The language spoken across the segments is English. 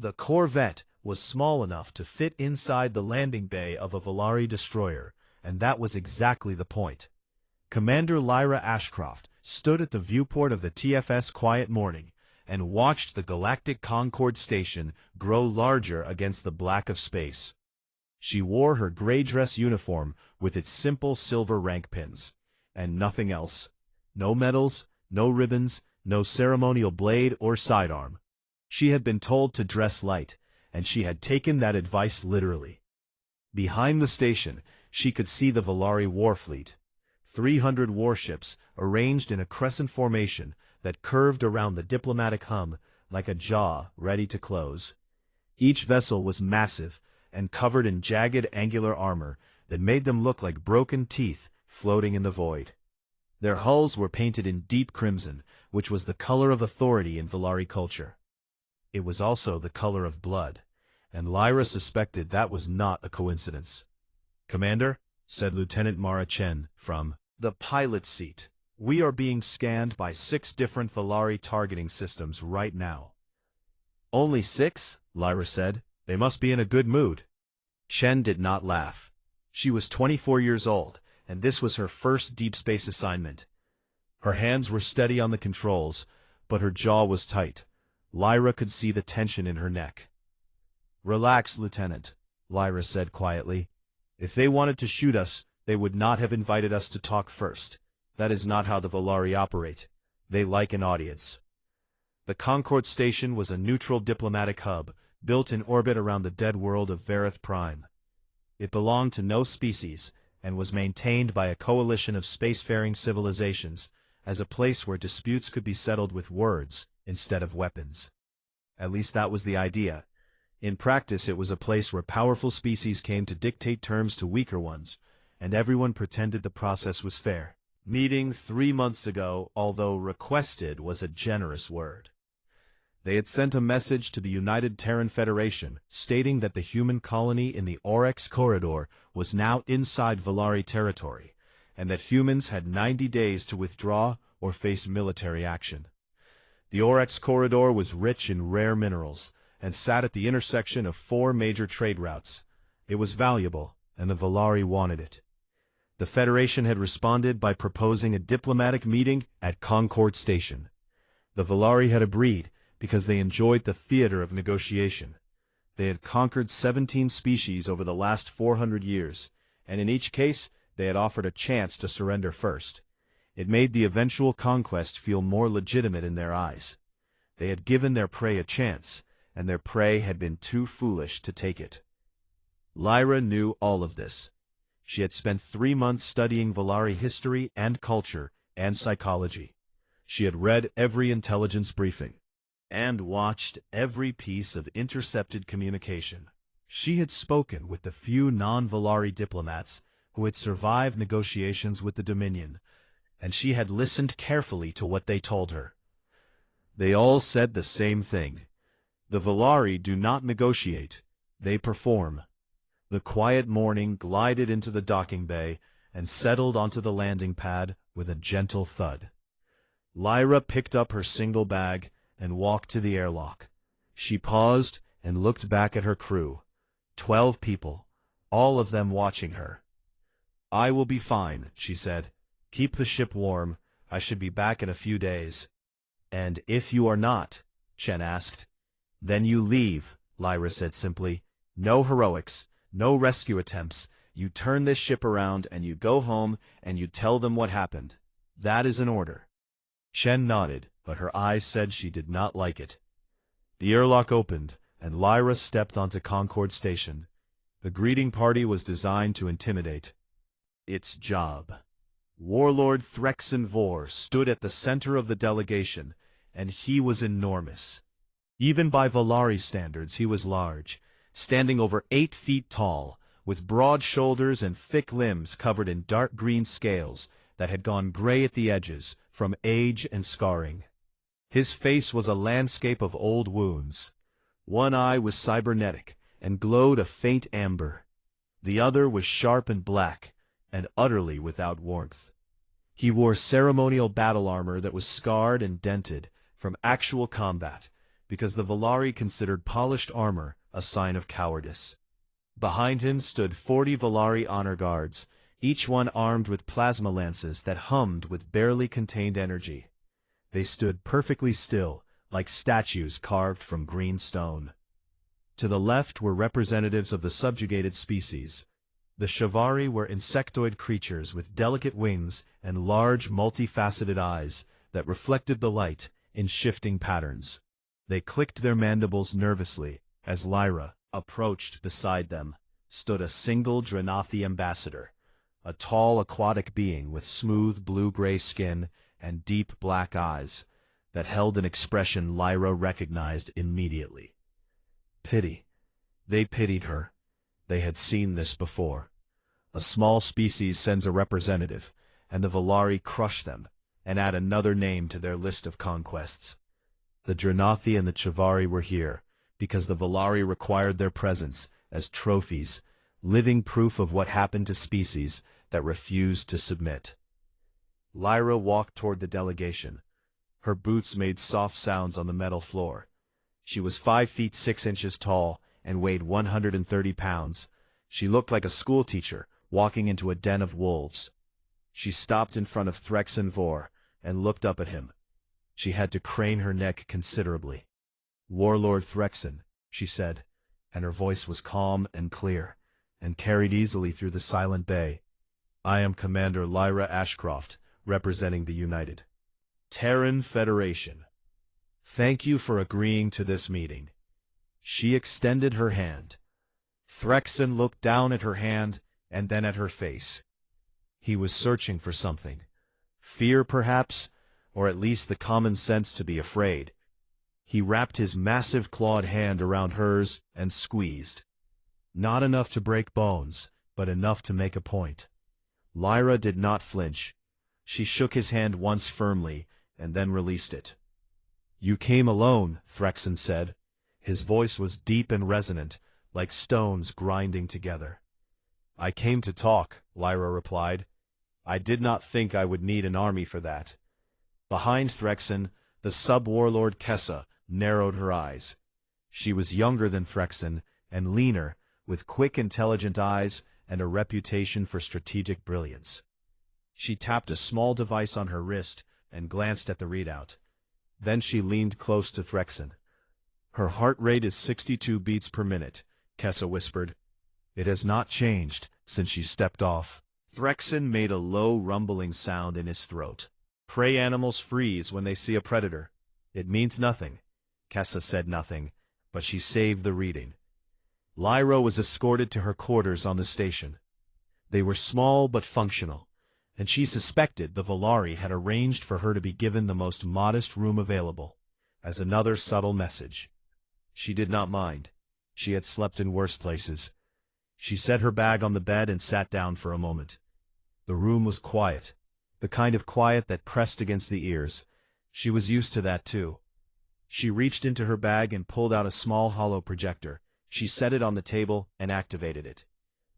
The corvette was small enough to fit inside the landing bay of a Valari destroyer, and that was exactly the point. Commander Lyra Ashcroft stood at the viewport of the TFS Quiet Morning and watched the Galactic Concorde station grow larger against the black of space. She wore her gray dress uniform with its simple silver rank pins, and nothing else. No medals, no ribbons, no ceremonial blade or sidearm. She had been told to dress light, and she had taken that advice literally. Behind the station, she could see the Valari war fleet. 300 warships arranged in a crescent formation that curved around the diplomatic hum like a jaw ready to close. Each vessel was massive and covered in jagged angular armor that made them look like broken teeth floating in the void. Their hulls were painted in deep crimson, which was the color of authority in Valari culture. It was also the color of blood, and Lyra suspected that was not a coincidence. "Commander," said Lieutenant Mara Chen from the pilot seat, "we are being scanned by 6 different Valari targeting systems right now." "Only 6?" Lyra said. "They must be in a good mood." Chen did not laugh. She was 24 years old, and this was her first deep space assignment. Her hands were steady on the controls, but her jaw was tight. Lyra could see the tension in her neck. "Relax, Lieutenant," Lyra said quietly. "If they wanted to shoot us, they would not have invited us to talk first. That is not how the Valari operate. They like an audience." The Concorde station was a neutral diplomatic hub, built in orbit around the dead world of Vareth Prime. It belonged to no species, and was maintained by a coalition of spacefaring civilizations, as a place where disputes could be settled with words instead of weapons. At least that was the idea. In practice, it was a place where powerful species came to dictate terms to weaker ones, and everyone pretended the process was fair. Meeting 3 months ago, although requested was a generous word. They had sent a message to the United Terran Federation stating that the human colony in the Oryx corridor was now inside Valari territory, and that humans had 90 days to withdraw or face military action. The Oryx corridor was rich in rare minerals, and sat at the intersection of 4 major trade routes. It was valuable, and the Valari wanted it. The Federation had responded by proposing a diplomatic meeting at Concorde Station. The Valari had agreed because they enjoyed the theater of negotiation. They had conquered 17 species over the last 400 years, and in each case they had offered a chance to surrender first. It made the eventual conquest feel more legitimate in their eyes. They had given their prey a chance, and their prey had been too foolish to take it. Lyra knew all of this. She had spent 3 months studying Valari history and culture and psychology. She had read every intelligence briefing and watched every piece of intercepted communication. She had spoken with the few non-Valari diplomats who had survived negotiations with the Dominion, and she had listened carefully to what they told her. They all said the same thing. The Valari do not negotiate, they perform. The Quiet Morning glided into the docking bay and settled onto the landing pad with a gentle thud. Lyra picked up her single bag and walked to the airlock. She paused and looked back at her crew. 12 people, all of them watching her. "I will be fine," she said. "Keep the ship warm. I should be back in a few days." "And if you are not?" Chen asked. "Then you leave," Lyra said simply. "No heroics, no rescue attempts. You turn this ship around and you go home and you tell them what happened. That is an order." Chen nodded, but her eyes said she did not like it. The airlock opened, and Lyra stepped onto Concorde Station. The greeting party was designed to intimidate. Its job. Warlord Threxen Vor stood at the center of the delegation, and he was enormous. Even by Valari standards, he was large, standing over 8 feet tall, with broad shoulders and thick limbs covered in dark green scales that had gone gray at the edges from age and scarring. His face was a landscape of old wounds. One eye was cybernetic and glowed a faint amber. The other was sharp and black, and utterly without warmth. He wore ceremonial battle armor that was scarred and dented from actual combat, because the Valari considered polished armor a sign of cowardice. Behind him stood 40 Valari honor guards, each one armed with plasma lances that hummed with barely contained energy. They stood perfectly still, like statues carved from green stone. To the left were representatives of the subjugated species. The Shivari were insectoid creatures with delicate wings and large multifaceted eyes that reflected the light in shifting patterns. They clicked their mandibles nervously as Lyra approached. Beside them stood a single Dranathi ambassador, a tall aquatic being with smooth blue-gray skin and deep black eyes that held an expression Lyra recognized immediately. Pity. They pitied her. They had seen this before. A small species sends a representative, and the Valari crush them and add another name to their list of conquests. The Dranathi and the Chivari were here because the Valari required their presence as trophies, living proof of what happened to species that refused to submit. Lyra walked toward the delegation. Her boots made soft sounds on the metal floor. She was 5 feet 6 inches tall and weighed 130 pounds. She looked like a schoolteacher walking into a den of wolves. She stopped in front of Threxen Vor and looked up at him. She had to crane her neck considerably. "Warlord Threxen," she said, and her voice was calm and clear, and carried easily through the silent bay. "I am Commander Lyra Ashcroft, representing the United Terran Federation. Thank you for agreeing to this meeting." She extended her hand. Threxen looked down at her hand and then at her face. He was searching for something. Fear, perhaps, or at least the common sense to be afraid. He wrapped his massive clawed hand around hers and squeezed. Not enough to break bones, but enough to make a point. Lyra did not flinch. She shook his hand once firmly and then released it. "You came alone," Threxen said. His voice was deep and resonant, like stones grinding together. "I came to talk," Lyra replied. "I did not think I would need an army for that." Behind Threxen, the sub-warlord Kessa narrowed her eyes. She was younger than Threxen and leaner, with quick, intelligent eyes and a reputation for strategic brilliance. She tapped a small device on her wrist and glanced at the readout. Then she leaned close to Threxen. "Her heart rate is 62 beats per minute," Kessa whispered. "It has not changed since she stepped off." Threxen made a low rumbling sound in his throat. "Prey animals freeze when they see a predator. It means nothing." Kessa said nothing, but she saved the reading. Lyra was escorted to her quarters on the station. They were small but functional, and she suspected the Valari had arranged for her to be given the most modest room available, as another subtle message. She did not mind. She had slept in worse places. She set her bag on the bed and sat down for a moment. The room was quiet, the kind of quiet that pressed against the ears. She was used to that too. She reached into her bag and pulled out a small hollow projector. She set it on the table and activated it.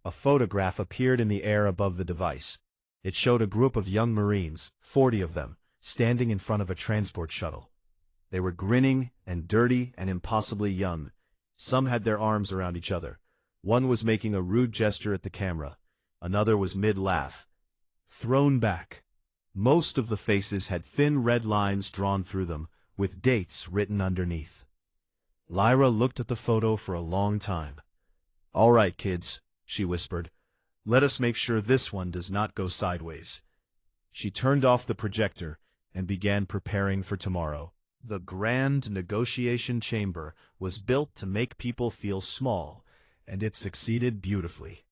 A photograph appeared in the air above the device. It showed a group of young Marines, 40 of them, standing in front of a transport shuttle. They were grinning and dirty and impossibly young. Some had their arms around each other. One was making a rude gesture at the camera. Another was mid-laugh. Thrown back. Most of the faces had thin red lines drawn through them, with dates written underneath. Lyra looked at the photo for a long time. "All right, kids," she whispered. "Let us make sure this one does not go sideways." She turned off the projector and began preparing for tomorrow. The grand negotiation chamber was built to make people feel small, and it succeeded beautifully.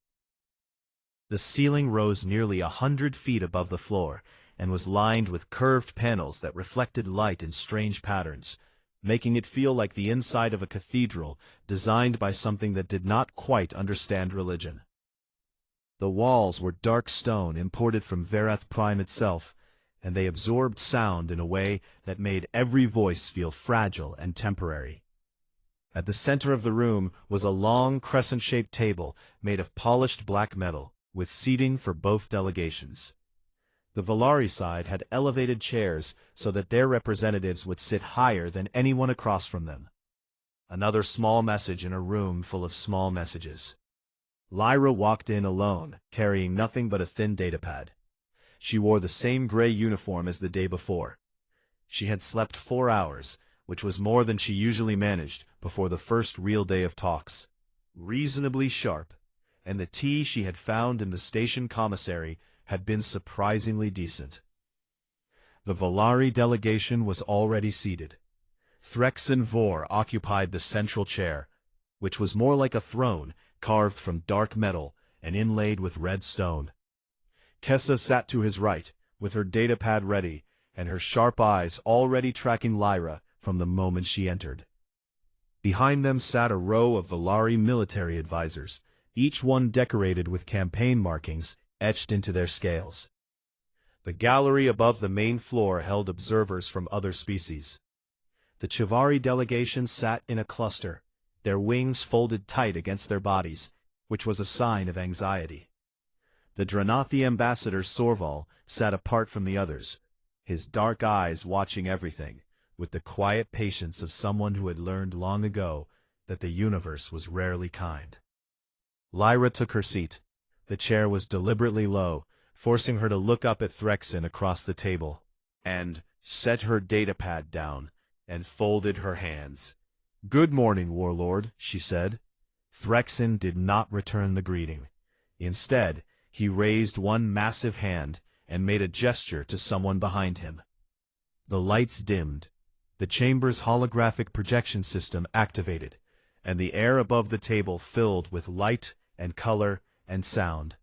The ceiling rose nearly 100 feet above the floor, and was lined with curved panels that reflected light in strange patterns, making it feel like the inside of a cathedral designed by something that did not quite understand religion. The walls were dark stone imported from Verath Prime itself, and they absorbed sound in a way that made every voice feel fragile and temporary. At the center of the room was a long crescent-shaped table made of polished black metal, with seating for both delegations. The Valari side had elevated chairs so that their representatives would sit higher than anyone across from them. Another small message in a room full of small messages. Lyra walked in alone, carrying nothing but a thin datapad. She wore the same gray uniform as the day before. She had slept 4 hours, which was more than she usually managed before the first real day of talks. Reasonably sharp, and the tea she had found in the station commissary had been surprisingly decent. The Volari delegation was already seated. Threxen Vor occupied the central chair, which was more like a throne carved from dark metal and inlaid with red stone. Kessa sat to his right, with her datapad ready, and her sharp eyes already tracking Lyra from the moment she entered. Behind them sat a row of Volari military advisors, each one decorated with campaign markings etched into their scales. The gallery above the main floor held observers from other species. The Chivari delegation sat in a cluster, their wings folded tight against their bodies, which was a sign of anxiety. The Dranathi ambassador Sorval sat apart from the others, his dark eyes watching everything, with the quiet patience of someone who had learned long ago that the universe was rarely kind. Lyra took her seat. The chair was deliberately low, forcing her to look up at Threxen across the table, and set her datapad down, and folded her hands. "Good morning, Warlord," she said. Threxen did not return the greeting. Instead, he raised one massive hand and made a gesture to someone behind him. The lights dimmed, the chamber's holographic projection system activated, and the air above the table filled with light and color and sound.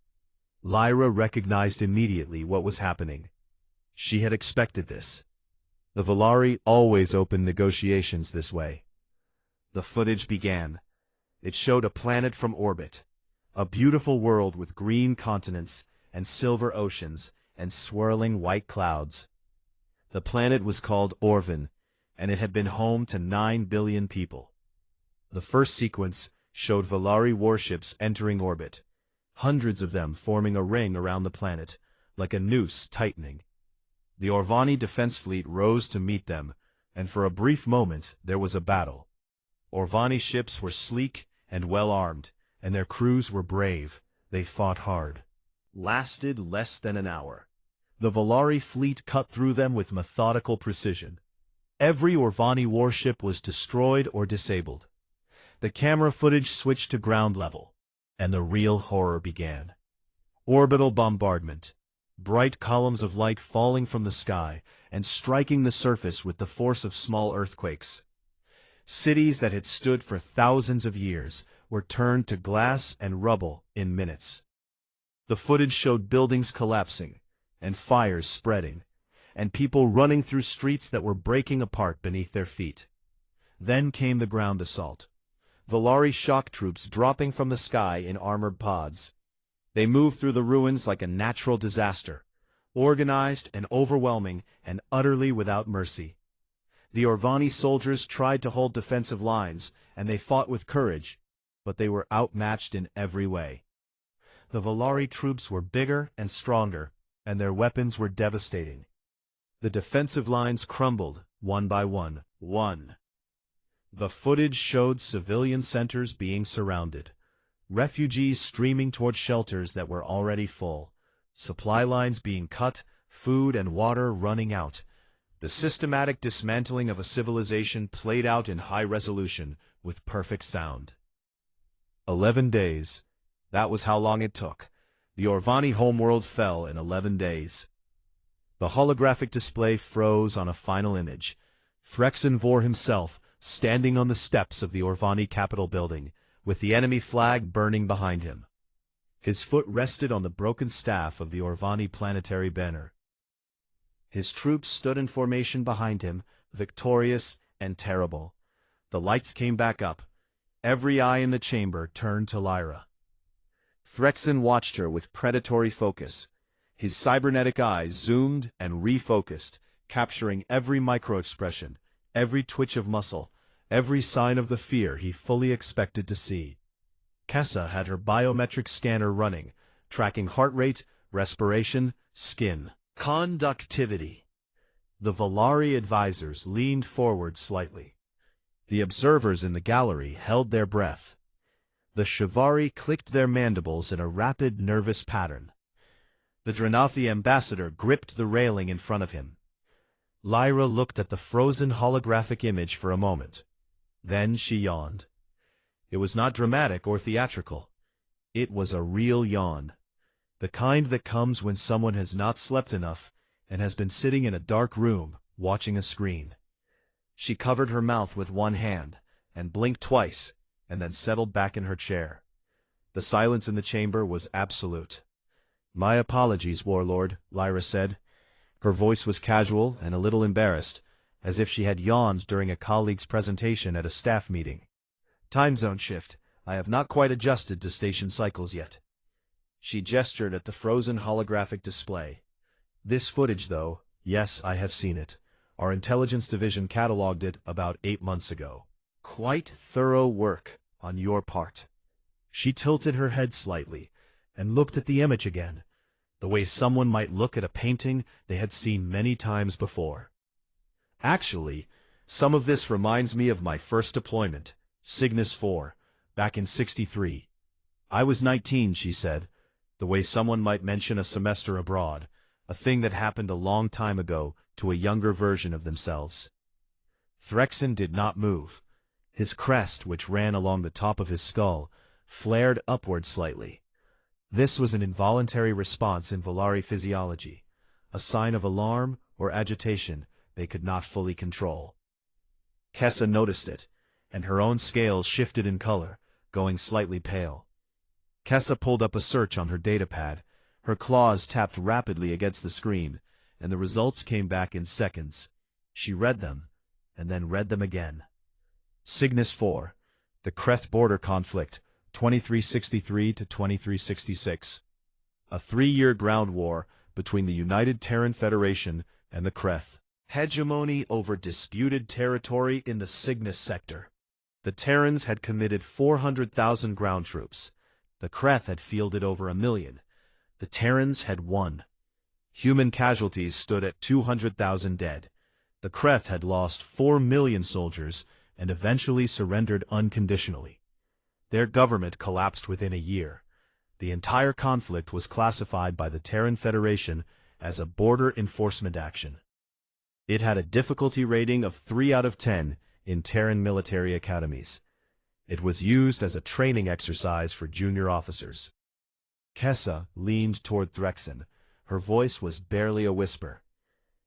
Lyra recognized immediately what was happening. She had expected this. The Volari always opened negotiations this way. The footage began. It showed a planet from orbit, a beautiful world with green continents and silver oceans and swirling white clouds. The planet was called Orvin, and it had been home to 9 billion people. The first sequence showed Volari warships entering orbit, hundreds of them forming a ring around the planet, like a noose tightening. The Orvani defense fleet rose to meet them, and for a brief moment there was a battle. Orvani ships were sleek and well-armed, and their crews were brave. They fought hard. Lasted less than an hour. The Volari fleet cut through them with methodical precision. Every Orvani warship was destroyed or disabled. The camera footage switched to ground level, and the real horror began. Orbital bombardment. Bright columns of light falling from the sky and striking the surface with the force of small earthquakes. Cities that had stood for thousands of years were turned to glass and rubble in minutes. The footage showed buildings collapsing, and fires spreading, and people running through streets that were breaking apart beneath their feet. Then came the ground assault. Volari shock troops dropping from the sky in armored pods. They moved through the ruins like a natural disaster, organized and overwhelming and utterly without mercy. The Orvani soldiers tried to hold defensive lines, and they fought with courage, but they were outmatched in every way. The Volari troops were bigger and stronger, and their weapons were devastating. The defensive lines crumbled, one by one. The footage showed civilian centers being surrounded, refugees streaming toward shelters that were already full, supply lines being cut, food and water running out. The systematic dismantling of a civilization played out in high resolution with perfect sound. 11 days. That was how long it took. The Orvani homeworld fell in 11 days. The holographic display froze on a final image. Threxen Vor himself, standing on the steps of the Orvani Capitol building, with the enemy flag burning behind him. His foot rested on the broken staff of the Orvani planetary banner. His troops stood in formation behind him, victorious and terrible. The lights came back up. Every eye in the chamber turned to Lyra. Threxen watched her with predatory focus. His cybernetic eyes zoomed and refocused, capturing every microexpression, every twitch of muscle, every sign of the fear he fully expected to see. Kessa had her biometric scanner running, tracking heart rate, respiration, skin conductivity. The Volari advisors leaned forward slightly. The observers in the gallery held their breath. The Shivari clicked their mandibles in a rapid, nervous pattern. The Drenathi ambassador gripped the railing in front of him. Lyra looked at the frozen holographic image for a moment. Then she yawned. It was not dramatic or theatrical. It was a real yawn. The kind that comes when someone has not slept enough and has been sitting in a dark room, watching a screen. She covered her mouth with one hand, and blinked twice, and then settled back in her chair. The silence in the chamber was absolute. "My apologies, Warlord," Lyra said. Her voice was casual and a little embarrassed, as if she had yawned during a colleague's presentation at a staff meeting. "Time zone shift. I have not quite adjusted to station cycles yet." She gestured at the frozen holographic display. "This footage, though, yes, I have seen it. Our intelligence division cataloged it about 8 months ago. Quite thorough work on your part." She tilted her head slightly and looked at the image again, the way someone might look at a painting they had seen many times before. "Actually, some of this reminds me of my first deployment, Cygnus 4, back in '63. I was 19, she said, the way someone might mention a semester abroad, a thing that happened a long time ago to a younger version of themselves. Threxen did not move. His crest, which ran along the top of his skull, flared upward slightly. This was an involuntary response in Volari physiology, a sign of alarm or agitation they could not fully control. Kessa noticed it, and her own scales shifted in color, going slightly pale. Kessa pulled up a search on her datapad. Her claws tapped rapidly against the screen, and the results came back in seconds. She read them, and then read them again. Cygnus 4, the Kreth border conflict, 2363 to 2366. A 3-year ground war between the United Terran Federation and the Kreth. Hegemony over disputed territory in the Cygnus sector. The Terrans had committed 400,000 ground troops. The Kreth had fielded over 1 million. The Terrans had won. Human casualties stood at 200,000 dead. The Kreth had lost 4 million soldiers and eventually surrendered unconditionally. Their government collapsed within a year. The entire conflict was classified by the Terran Federation as a border enforcement action. It had a difficulty rating of 3 out of 10 in Terran military academies. It was used as a training exercise for junior officers. Kessa leaned toward Threxen. Her voice was barely a whisper.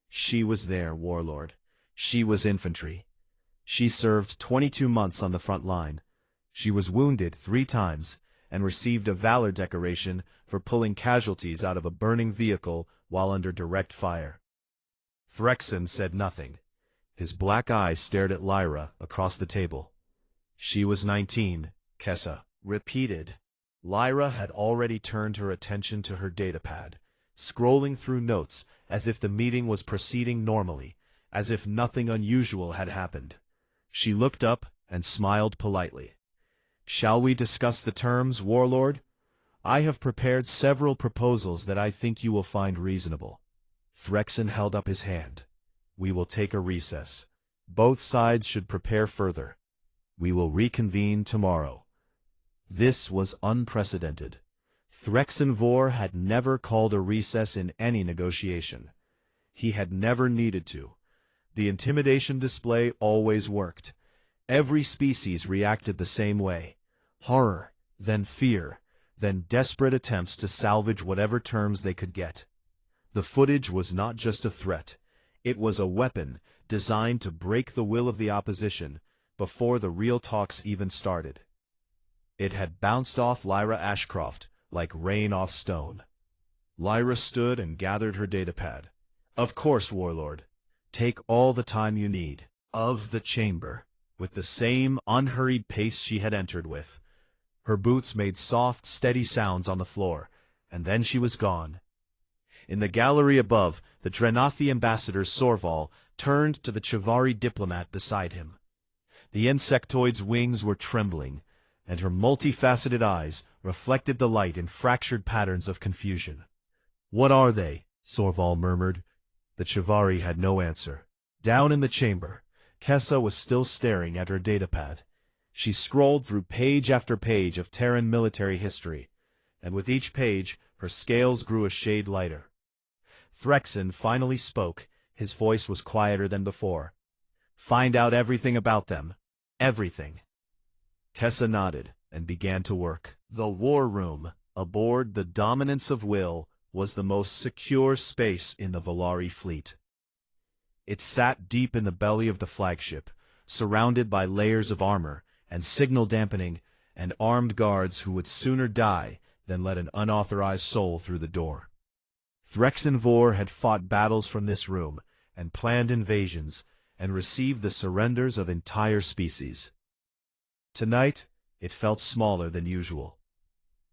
She was there, Warlord. She was infantry. She served 22 months on the front line. She was wounded 3 times and received a Valor decoration for pulling casualties out of a burning vehicle while under direct fire. Threxen said nothing. His black eyes stared at Lyra across the table. She was 19, Kessa repeated. Lyra had already turned her attention to her datapad, scrolling through notes as if the meeting was proceeding normally, as if nothing unusual had happened. She looked up and smiled politely. "Shall we discuss the terms, Warlord? I have prepared several proposals that I think you will find reasonable." Threxen held up his hand. "We will take a recess. Both sides should prepare further. We will reconvene tomorrow." This was unprecedented. Threxen Vor had never called a recess in any negotiation. He had never needed to. The intimidation display always worked. Every species reacted the same way. Horror, then fear, then desperate attempts to salvage whatever terms they could get. The footage was not just a threat. It was a weapon designed to break the will of the opposition before the real talks even started. It had bounced off Lyra Ashcroft like rain off stone. Lyra stood and gathered her datapad. "Of course, Warlord. Take all the time you need." Of the chamber, with the same unhurried pace she had entered with. Her boots made soft, steady sounds on the floor, and then she was gone. In the gallery above, the Drenathi ambassador Sorval turned to the Chivari diplomat beside him. The insectoid's wings were trembling, and her multifaceted eyes reflected the light in fractured patterns of confusion. "What are they?" Sorval murmured. The Chivari had no answer. Down in the chamber, Kessa was still staring at her datapad. She scrolled through page after page of Terran military history, and with each page, her scales grew a shade lighter. Threxen finally spoke. His voice was quieter than before. "Find out everything about them. Everything." Kessa nodded and began to work. The war room, aboard the Dominance of Will, was the most secure space in the Volari fleet. It sat deep in the belly of the flagship, surrounded by layers of armor and signal dampening and armed guards who would sooner die than let an unauthorized soul through the door. Threxen Vor had fought battles from this room and planned invasions and received the surrenders of entire species. Tonight, it felt smaller than usual.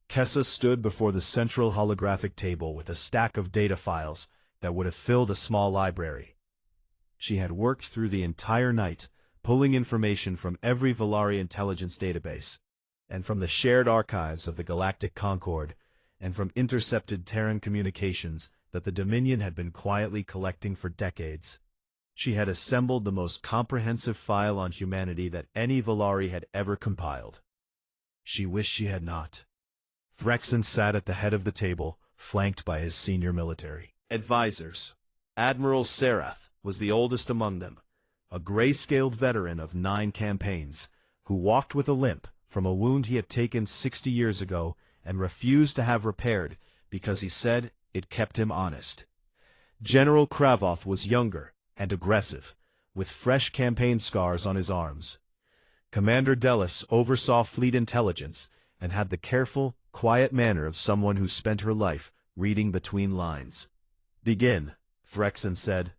Kessa stood before the central holographic table with a stack of data files that would have filled a small library. She had worked through the entire night, pulling information from every Volari intelligence database, and from the shared archives of the Galactic Concord, and from intercepted Terran communications that the Dominion had been quietly collecting for decades. She had assembled the most comprehensive file on humanity that any Volari had ever compiled. She wished she had not. Threxen sat at the head of the table, flanked by his senior military advisors. Admiral Serath was the oldest among them, a gray-scaled veteran of 9 campaigns, who walked with a limp from a wound he had taken 60 years ago and refused to have repaired because he said it kept him honest. General Kravoth was younger and aggressive, with fresh campaign scars on his arms. Commander Delis oversaw fleet intelligence and had the careful, quiet manner of someone who spent her life reading between lines. "Begin," Threxen said.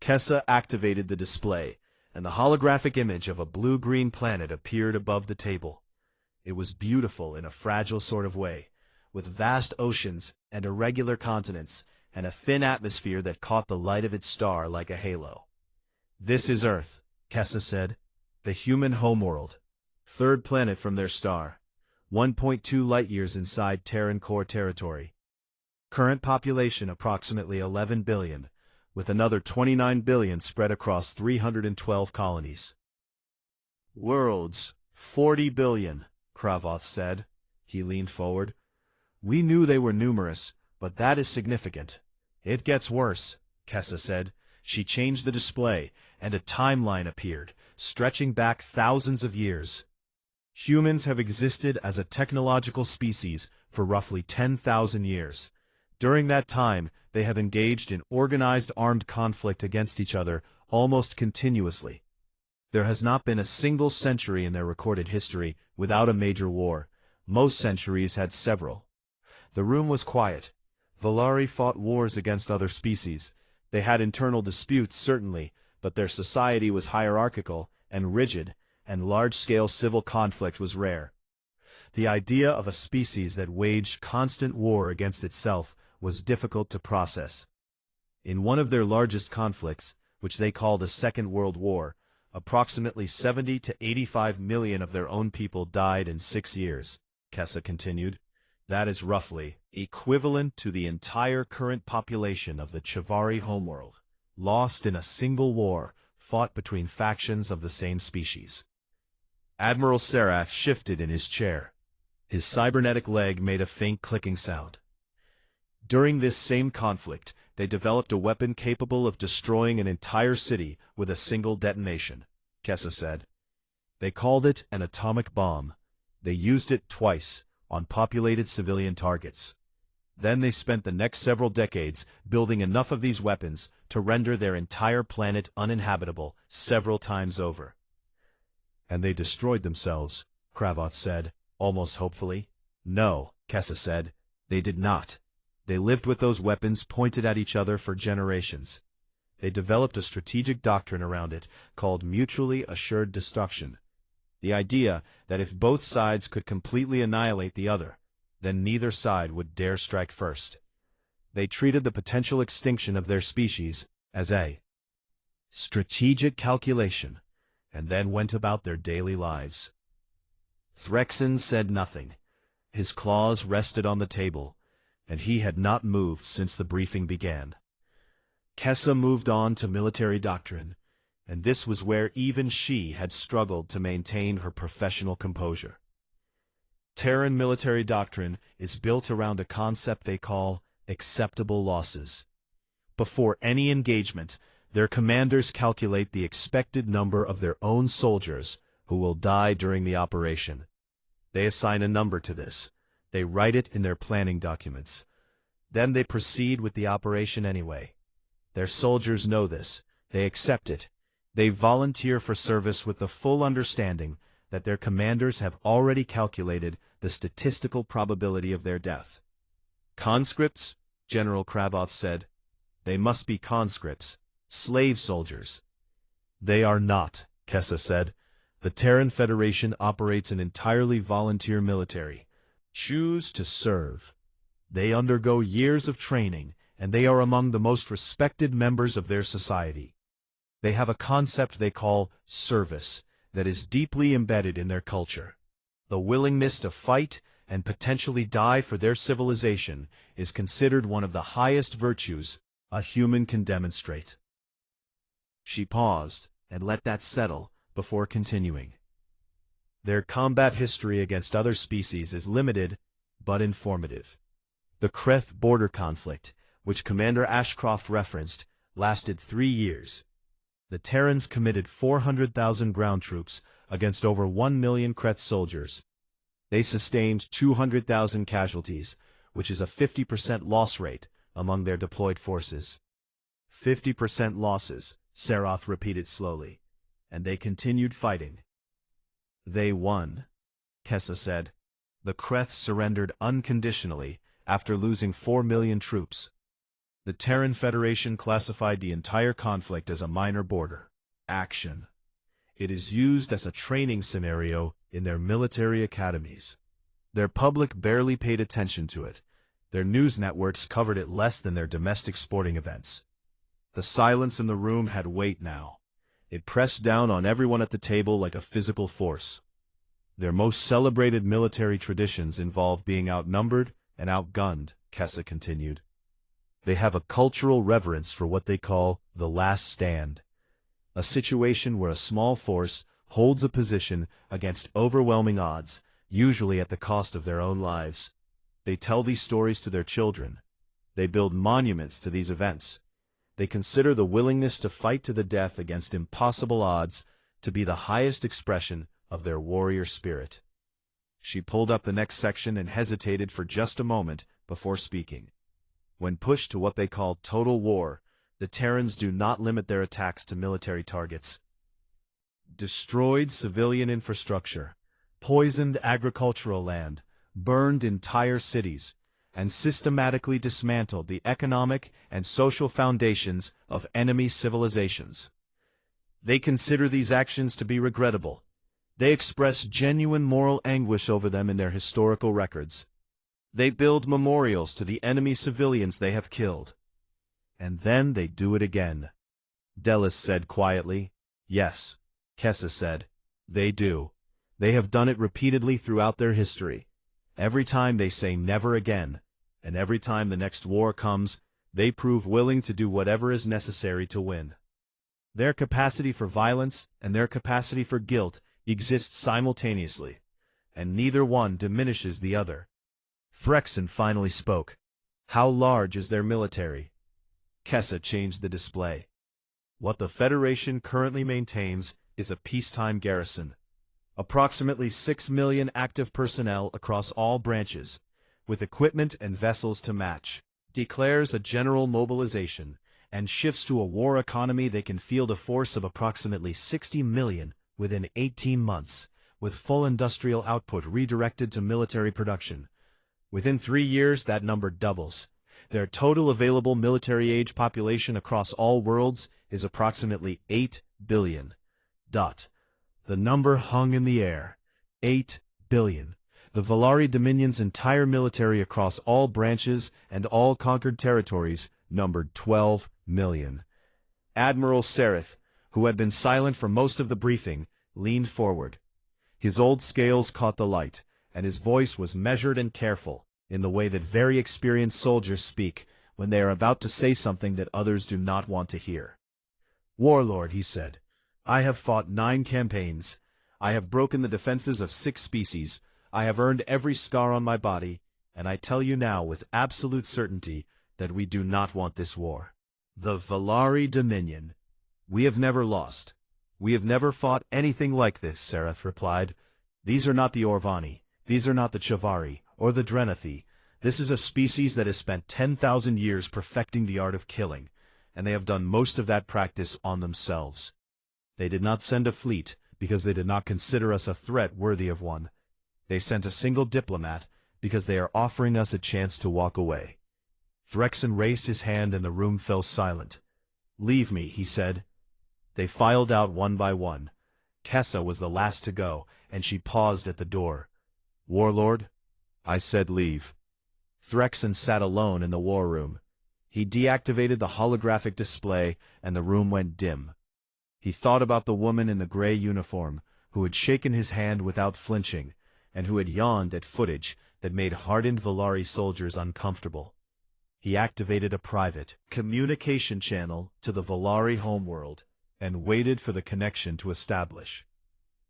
Kessa activated the display, and the holographic image of a blue-green planet appeared above the table. It was beautiful in a fragile sort of way, with vast oceans and irregular continents, and a thin atmosphere that caught the light of its star like a halo. "This is Earth," Kessa said, "the human homeworld, third planet from their star, 1.2 light-years inside Terran core territory. Current population approximately 11 billion, with another 29 billion spread across 312 colonies. Worlds, 40 billion, Kravoth said. He leaned forward. "We knew they were numerous, but that is significant." "It gets worse," Kessa said. She changed the display, and a timeline appeared, stretching back thousands of years. Humans have existed as a technological species for roughly 10,000 years. During that time, they have engaged in organized armed conflict against each other almost continuously. There has not been a single century in their recorded history without a major war. Most centuries had several. The room was quiet. Volari fought wars against other species. They had internal disputes, certainly, but their society was hierarchical and rigid, and large-scale civil conflict was rare. The idea of a species that waged constant war against itself was difficult to process. In one of their largest conflicts, which they call the Second World War, approximately 70 to 85 million of their own people died in 6 years, Kessa continued. That is roughly equivalent to the entire current population of the Chivari homeworld, lost in a single war fought between factions of the same species. Admiral Serath shifted in his chair. His cybernetic leg made a faint clicking sound. During this same conflict, they developed a weapon capable of destroying an entire city with a single detonation, Kessa said. They called it an atomic bomb. They used it twice, on populated civilian targets. Then they spent the next several decades building enough of these weapons to render their entire planet uninhabitable several times over. "And they destroyed themselves," Kravoth said, almost hopefully. "No," Kessa said, "they did not. They lived with those weapons pointed at each other for generations. They developed a strategic doctrine around it called mutually assured destruction. The idea that if both sides could completely annihilate the other, then neither side would dare strike first. They treated the potential extinction of their species as a strategic calculation, and then went about their daily lives." Threxen said nothing. His claws rested on the table, and he had not moved since the briefing began. Kessa moved on to military doctrine. and this was where even she had struggled to maintain her professional composure. Terran military doctrine is built around a concept they call acceptable losses. Before any engagement, their commanders calculate the expected number of their own soldiers who will die during the operation. They assign a number to this. They write it in their planning documents. Then they proceed with the operation anyway. Their soldiers know this. They accept it. They volunteer for service with the full understanding that their commanders have already calculated the statistical probability of their death. Conscripts, General Kravoth said. They must be conscripts, slave soldiers. They are not, Kessa said. The Terran Federation operates an entirely volunteer military. Choose to serve. They undergo years of training, and they are among the most respected members of their society. They have a concept they call service that is deeply embedded in their culture. The willingness to fight and potentially die for their civilization is considered one of the highest virtues a human can demonstrate. She paused and let that settle before continuing. Their combat history against other species is limited but informative. The Kreth border conflict, which Commander Ashcroft referenced, lasted 3 years. The Terrans committed 400,000 ground troops against over 1 million Kreth soldiers. They sustained 200,000 casualties, which is a 50% loss rate among their deployed forces. 50% losses, Saroth repeated slowly, and they continued fighting. They won, Kessa said. The Kreth surrendered unconditionally after losing 4 million troops. The Terran Federation classified the entire conflict as a minor border action. It is used as a training scenario in their military academies. Their public barely paid attention to it. Their news networks covered it less than their domestic sporting events. The silence in the room had weight now. It pressed down on everyone at the table like a physical force. Their most celebrated military traditions involve being outnumbered and outgunned, Kessa continued. They have a cultural reverence for what they call the last stand, a situation where a small force holds a position against overwhelming odds, usually at the cost of their own lives. They tell these stories to their children. They build monuments to these events. They consider the willingness to fight to the death against impossible odds to be the highest expression of their warrior spirit. She pulled up the next section and hesitated for just a moment before speaking. When pushed to what they call total war, the Terrans do not limit their attacks to military targets. Destroyed civilian infrastructure, poisoned agricultural land, burned entire cities, and systematically dismantled the economic and social foundations of enemy civilizations. They consider these actions to be regrettable. They express genuine moral anguish over them in their historical records. They build memorials to the enemy civilians they have killed. And then they do it again. Delis said quietly. Yes, Kessa said. They do. They have done it repeatedly throughout their history. Every time they say never again, and every time the next war comes, they prove willing to do whatever is necessary to win. Their capacity for violence and their capacity for guilt exist simultaneously, and neither one diminishes the other. Threxen finally spoke. How large is their military? Kessa changed the display. What the Federation currently maintains is a peacetime garrison. Approximately 6 million active personnel across all branches, with equipment and vessels to match. Declares a general mobilization, and shifts to a war economy they can field a force of approximately 60 million within 18 months, with full industrial output redirected to military production. Within 3 years, that number doubles. Their total available military-age population across all worlds is approximately 8 billion. The number hung in the air. 8 billion. The Valari Dominion's entire military across all branches and all conquered territories numbered 12 million. Admiral Sereth, who had been silent for most of the briefing, leaned forward. His old scales caught the light, and his voice was measured and careful, in the way that very experienced soldiers speak when they are about to say something that others do not want to hear. Warlord, he said, I have fought 9 campaigns. I have broken the defenses of 6 species. I have earned every scar on my body, and I tell you now with absolute certainty that we do not want this war. The Valari Dominion. We have never lost. We have never fought anything like this, Sereth replied. These are not the Orvani. These are not the Chavari, or the Drenathi. This is a species that has spent 10,000 years perfecting the art of killing, and they have done most of that practice on themselves. They did not send a fleet, because they did not consider us a threat worthy of one. They sent a single diplomat, because they are offering us a chance to walk away. Threxen raised his hand and the room fell silent. Leave me, he said. They filed out one by one. Tessa was the last to go, and she paused at the door. Warlord? I said leave. Threxen sat alone in the war room. He deactivated the holographic display, and the room went dim. He thought about the woman in the gray uniform, who had shaken his hand without flinching, and who had yawned at footage that made hardened Valari soldiers uncomfortable. He activated a private communication channel to the Valari homeworld, and waited for the connection to establish.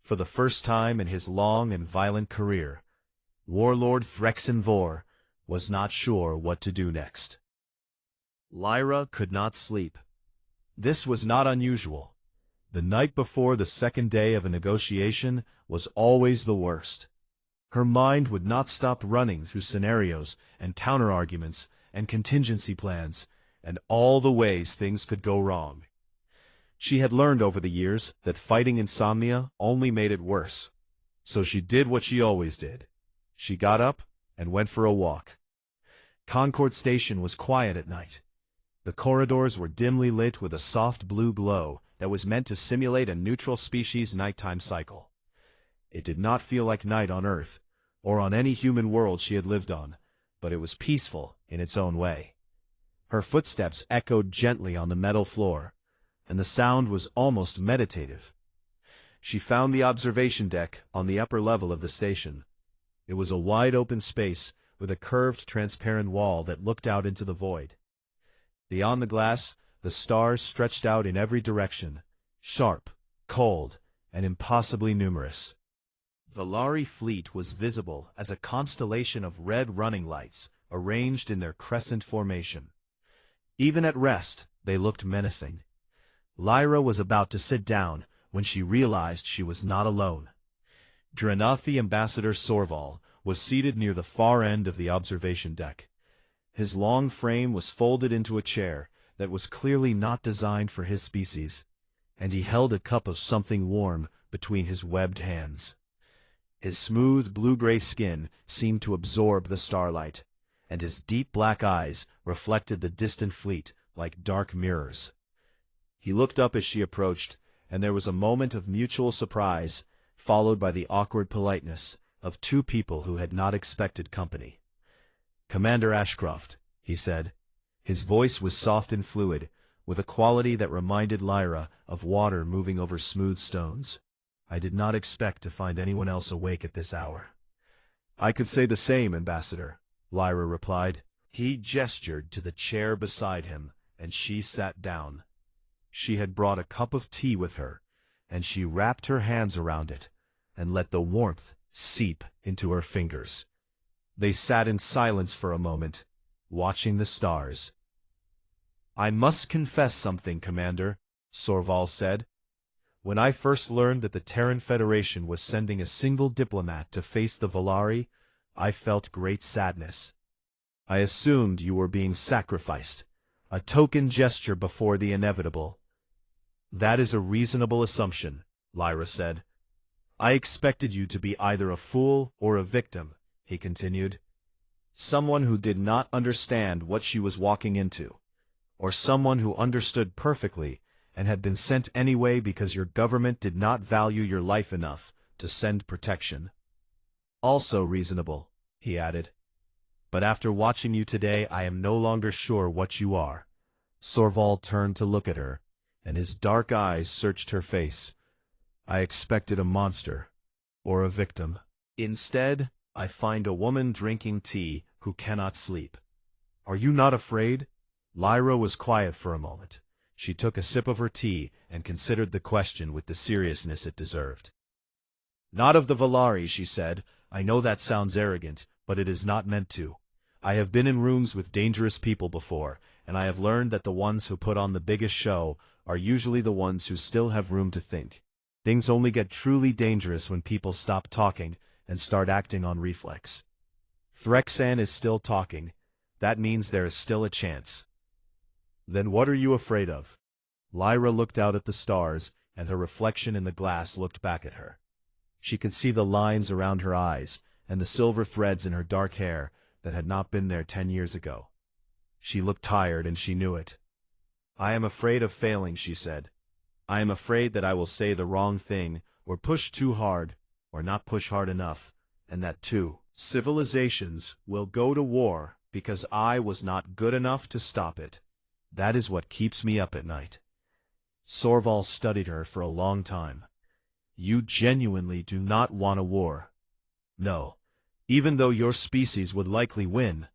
For the first time in his long and violent career, Warlord Threxen Vor was not sure what to do next. Lyra could not sleep. This was not unusual. The night before the second day of a negotiation was always the worst. Her mind would not stop running through scenarios and counterarguments and contingency plans, and all the ways things could go wrong. She had learned over the years that fighting insomnia only made it worse. So she did what she always did. She got up and went for a walk. Concord Station was quiet at night. The corridors were dimly lit with a soft blue glow that was meant to simulate a neutral species nighttime cycle. It did not feel like night on Earth, or on any human world she had lived on, but it was peaceful in its own way. Her footsteps echoed gently on the metal floor, and the sound was almost meditative. She found the observation deck on the upper level of the station. It was a wide-open space with a curved, transparent wall that looked out into the void. Beyond the glass, the stars stretched out in every direction, sharp, cold, and impossibly numerous. Valari fleet was visible as a constellation of red running lights arranged in their crescent formation. Even at rest, they looked menacing. Lyra was about to sit down when she realized she was not alone. Drenathi Ambassador Sorval was seated near the far end of the observation deck. His long frame was folded into a chair that was clearly not designed for his species, and he held a cup of something warm between his webbed hands. His smooth blue-gray skin seemed to absorb the starlight, and his deep black eyes reflected the distant fleet like dark mirrors. He looked up as she approached, and there was a moment of mutual surprise, followed by the awkward politeness of two people who had not expected company. "Commander Ashcroft," he said. His voice was soft and fluid, with a quality that reminded Lyra of water moving over smooth stones. "I did not expect to find anyone else awake at this hour." "I could say the same, Ambassador," Lyra replied. He gestured to the chair beside him, and she sat down. She had brought a cup of tea with her, and she wrapped her hands around it and let the warmth seep into her fingers. They sat in silence for a moment, watching the stars. "I must confess something, Commander," Sorval said. "When I first learned that the Terran Federation was sending a single diplomat to face the Valari, I felt great sadness. I assumed you were being sacrificed, a token gesture before the inevitable." "That is a reasonable assumption," Lyra said. "I expected you to be either a fool or a victim," he continued. "Someone who did not understand what she was walking into, or someone who understood perfectly and had been sent anyway because your government did not value your life enough to send protection." "Also reasonable," he added. "But after watching you today, I am no longer sure what you are." Sorval turned to look at her, and his dark eyes searched her face. "I expected a monster, or a victim. Instead, I find a woman drinking tea who cannot sleep." "Are you not afraid?" Lyra was quiet for a moment. She took a sip of her tea and considered the question with the seriousness it deserved. "Not of the Valari," she said. "I know that sounds arrogant, but it is not meant to. I have been in rooms with dangerous people before, and I have learned that the ones who put on the biggest show are usually the ones who still have room to think. Things only get truly dangerous when people stop talking and start acting on reflex. Threxan is still talking. That means there is still a chance." "Then what are you afraid of?" Lyra looked out at the stars, and her reflection in the glass looked back at her. She could see the lines around her eyes, and the silver threads in her dark hair that had not been there 10 years ago. She looked tired, and she knew it. "I am afraid of failing," she said. "I am afraid that I will say the wrong thing, or push too hard, or not push hard enough, and that two civilizations will go to war because I was not good enough to stop it. That is what keeps me up at night." Sorval studied her for a long time. "You genuinely do not want a war?" "No. Even though your species would likely win."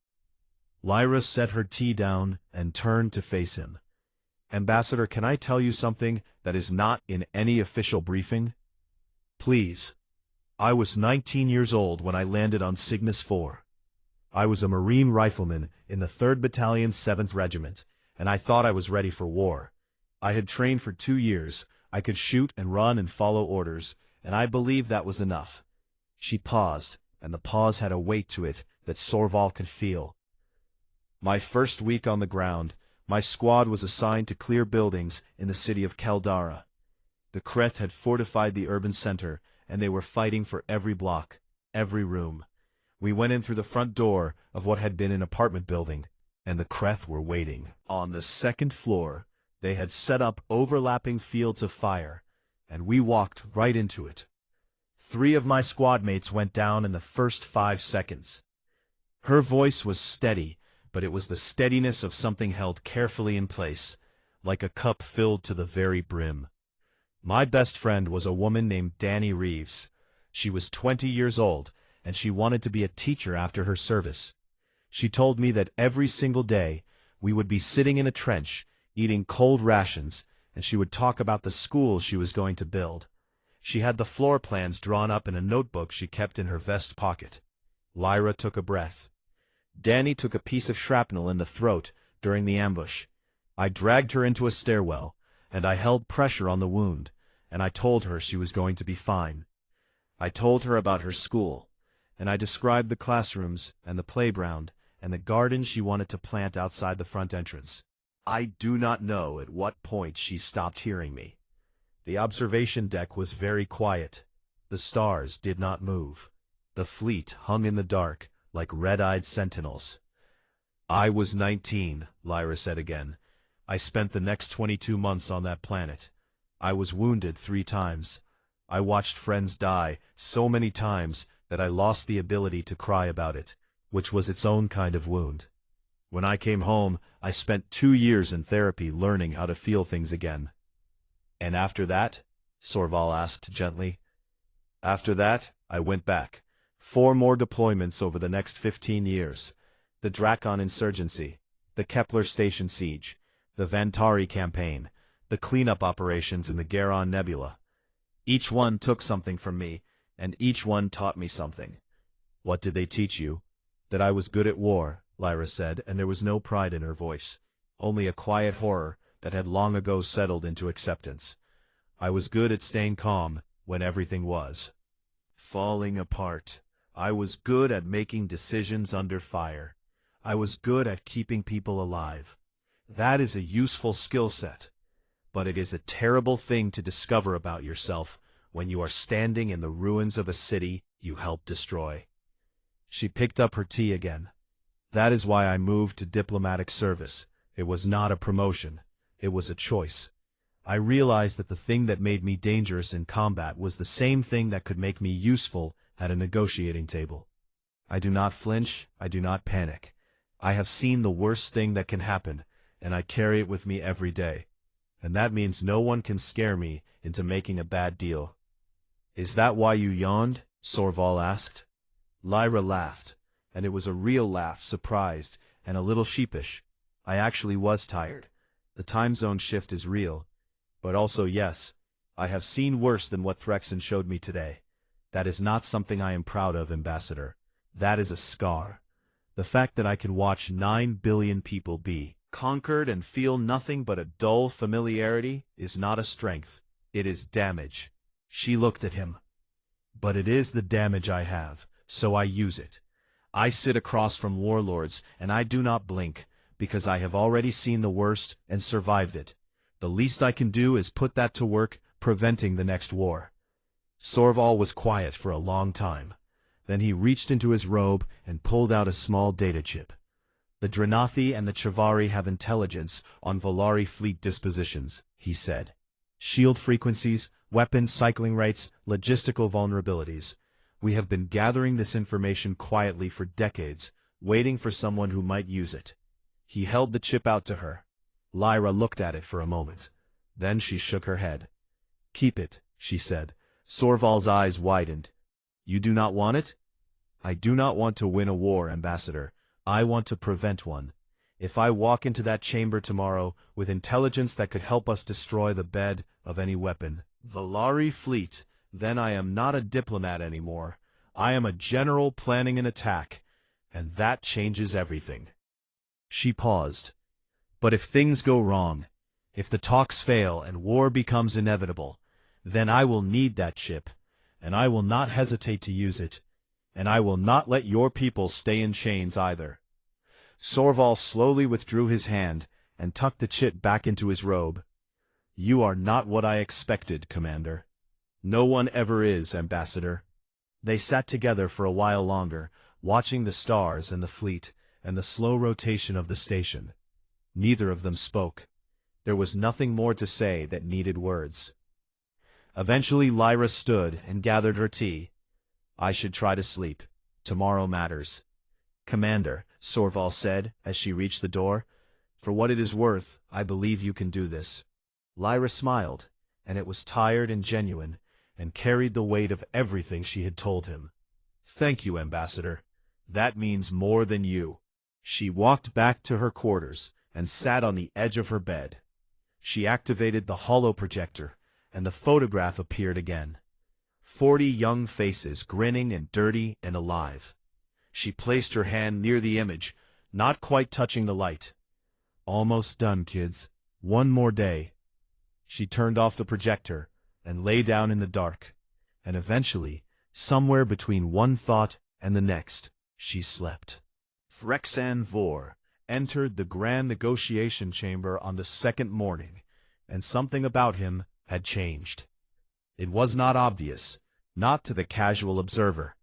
Lyra set her tea down and turned to face him. "Ambassador, can I tell you something that is not in any official briefing?" "Please." "I was 19 years old when I landed on Cygnus 4. I was a Marine rifleman in the 3rd Battalion 7th Regiment, and I thought I was ready for war. I had trained for 2 years. I could shoot and run and follow orders, and I believed that was enough." She paused, and the pause had a weight to it that Sorval could feel. "My first week on the ground, my squad was assigned to clear buildings in the city of Caldara. The Kreth had fortified the urban center, and they were fighting for every block, every room. We went in through the front door of what had been an apartment building, and the Kreth were waiting. On the 2nd floor, they had set up overlapping fields of fire, and we walked right into it. 3 of my squad mates went down in the first 5 seconds. Her voice was steady, but it was the steadiness of something held carefully in place, like a cup filled to the very brim. My best friend was a woman named Danny Reeves. She was 20 years old, and she wanted to be a teacher after her service. She told me that every single day we would be sitting in a trench, eating cold rations, and she would talk about the school she was going to build. She had the floor plans drawn up in a notebook she kept in her vest pocket. Lyra took a breath. "Danny took a piece of shrapnel in the throat during the ambush. I dragged her into a stairwell, and I held pressure on the wound, and I told her she was going to be fine. I told her about her school, and I described the classrooms and the playground and the garden she wanted to plant outside the front entrance. I do not know at what point she stopped hearing me. The observation deck was very quiet. The stars did not move. The fleet hung in the dark like red-eyed sentinels. I was 19, Lyra said again. I spent the next 22 months on that planet. I was wounded 3 times. I watched friends die so many times that I lost the ability to cry about it, which was its own kind of wound. When I came home, I spent 2 years in therapy learning how to feel things again. And after that? Sorval asked gently. After that, I went back. 4 more deployments over the next 15 years. The Drakon insurgency, the Kepler station siege, the Vantari campaign, the cleanup operations in the Garon Nebula. Each one took something from me, and each one taught me something. What did they teach you? That I was good at war, Lyra said, and there was no pride in her voice, only a quiet horror that had long ago settled into acceptance. I was good at staying calm when everything was falling apart. I was good at making decisions under fire. I was good at keeping people alive. That is a useful skill set, but it is a terrible thing to discover about yourself when you are standing in the ruins of a city you helped destroy. She picked up her tea again. That is why I moved to diplomatic service. It was not a promotion. It was a choice. I realized that the thing that made me dangerous in combat was the same thing that could make me useful at a negotiating table. I do not flinch. I do not panic. I have seen the worst thing that can happen, and I carry it with me every day. And that means no one can scare me into making a bad deal. Is that why you yawned? Sorval asked. Lyra laughed, and it was a real laugh, surprised and a little sheepish. I actually was tired. The time zone shift is real. But also yes, I have seen worse than what Threxen showed me today. That is not something I am proud of, Ambassador. That is a scar. The fact that I can watch 9 billion people be conquered and feel nothing but a dull familiarity is not a strength. It is damage. She looked at him. But it is the damage I have, so I use it. I sit across from warlords, and I do not blink, because I have already seen the worst and survived it. The least I can do is put that to work, preventing the next war. Sorval was quiet for a long time. Then he reached into his robe and pulled out a small data chip. The Dranathi and the Chivari have intelligence on Volari fleet dispositions, he said. Shield frequencies, weapon cycling rates, logistical vulnerabilities. We have been gathering this information quietly for decades, waiting for someone who might use it. He held the chip out to her. Lyra looked at it for a moment. Then she shook her head. Keep it, she said. Sorval's eyes widened. You do not want it? I do not want to win a war, Ambassador. I want to prevent one. If I walk into that chamber tomorrow with intelligence that could help us destroy the bed of any weapon, Volari fleet, then I am not a diplomat anymore. I am a general planning an attack, and that changes everything. She paused. But if things go wrong, if the talks fail and war becomes inevitable, then I will need that chip, and I will not hesitate to use it, and I will not let your people stay in chains either. Sorval slowly withdrew his hand and tucked the chip back into his robe. You are not what I expected, Commander. No one ever is, Ambassador. They sat together for a while longer, watching the stars and the fleet, and the slow rotation of the station. Neither of them spoke. There was nothing more to say that needed words. Eventually Lyra stood and gathered her tea. I should try to sleep. Tomorrow matters. Commander, Sorval said as she reached the door, for what it is worth, I believe you can do this. Lyra smiled, and it was tired and genuine, and carried the weight of everything she had told him. Thank you, Ambassador. That means more than you. She walked back to her quarters and sat on the edge of her bed. She activated the holo projector, and the photograph appeared again. 40 young faces, grinning and dirty and alive. She placed her hand near the image, not quite touching the light. Almost done, kids. One more day. She turned off the projector and lay down in the dark, and eventually, somewhere between one thought and the next, she slept. Threxen Vor entered the grand negotiation chamber on the second morning, and something about him had changed. It was not obvious, not to the casual observer.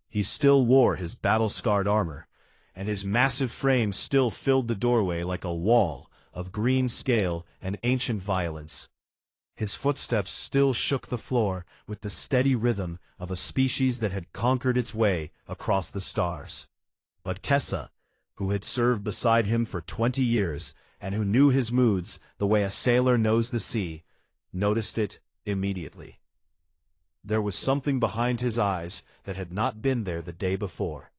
He still wore his battle-scarred armor, and his massive frame still filled the doorway like a wall of green scale and ancient violence. His footsteps still shook the floor with the steady rhythm of a species that had conquered its way across the stars. But Kessa, who had served beside him for 20 years and who knew his moods the way a sailor knows the sea, noticed it immediately. There was something behind his eyes that had not been there the day before.